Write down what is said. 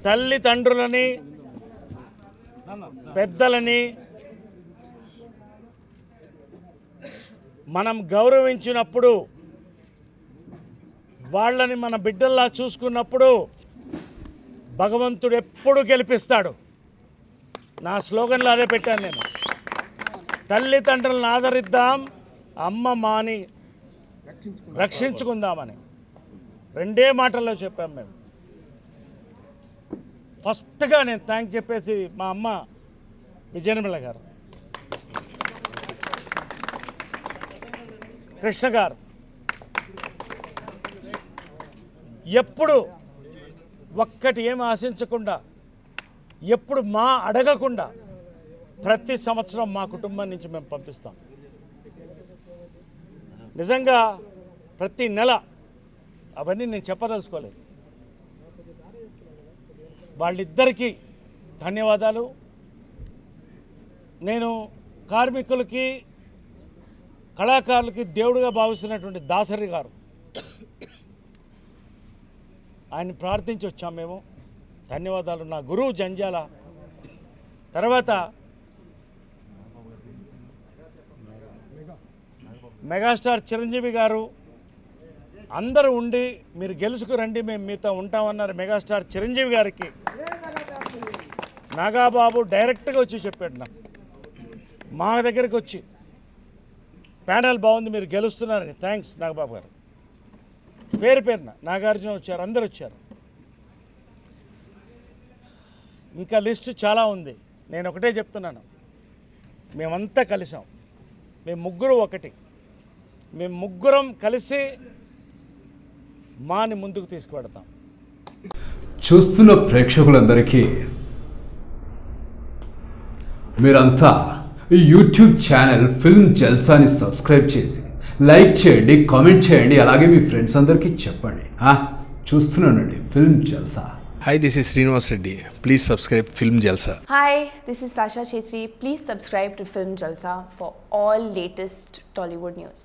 తల్లిదండ్రులని పెద్దలని మనం గౌరవించినప్పుడు, వాళ్ళని మన బిడ్డల్లా చూసుకున్నప్పుడు భగవంతుడు ఎప్పుడు గెలిపిస్తాడు. నా స్లోగన్లో అదే పెట్టాను నేను. తల్లిదండ్రులను ఆదరిద్దాం, అమ్మ మాని రక్షించుకుందామని రెండే మాటల్లో చెప్పాం మేము. ఫస్ట్గా నేను థ్యాంక్స్ చెప్పేసి మా అమ్మ విజయనిర్మల గారు, కృష్ణ గారు ఎప్పుడు ఒక్కటి ఏమి ఆశించకుండా, ఎప్పుడు మా అడగకుండా ప్రతి సంవత్సరం మా కుటుంబం నుంచి మేము పంపిస్తాం. నిజంగా ప్రతి నెల అవన్నీ నేను చెప్పదలుచుకోలేదు. వాళ్ళిద్దరికీ ధన్యవాదాలు. నేను కార్మికులకి, కళాకారులకి దేవుడిగా భావిస్తున్నటువంటి దాసరి గారు, ఆయన ప్రార్థించి వచ్చాం మేము. ధన్యవాదాలు. నా గురువు జంజాల, తర్వాత మెగాస్టార్ చిరంజీవి గారు అందరూ ఉండి మీరు గెలుచుకురండి, మేము మీతో ఉంటామన్నారు. మెగాస్టార్ చిరంజీవి గారికి నాగాబాబు డైరెక్ట్గా వచ్చి చెప్పాడు నాకు, మా దగ్గరికి వచ్చి ప్యానెల్ బాగుంది, మీరు గెలుస్తున్నారని. థ్యాంక్స్ నాగబాబు గారు. పేరు పేరున నాగార్జున వచ్చారు, అందరు వచ్చారు. ఇంకా లిస్టు చాలా ఉంది. నేను ఒకటే చెప్తున్నాను, మేమంతా కలిసాం. మేము ముగ్గురు ఒకటి. మేము ముగ్గురం కలిసి మాని ముందుకు తీసుకువెడతాం. చూస్తున్న ప్రేక్షకులందరికీ మీరంతా ఈ యూట్యూబ్ ఛానల్ ఫిల్మ్ జల్సాని సబ్స్క్రైబ్ చేసి లైక్ చేయండి, కామెంట్ చేయండి, అలాగే మీ ఫ్రెండ్స్ అందరికీ చెప్పండి. చూస్తున్నానండి film Jalsa. Hi, this is Srinivas Reddy. Please subscribe Film Jalsa. Hi, this is Sasha Chetri. Please subscribe to Film Jalsa for all latest Tollywood news.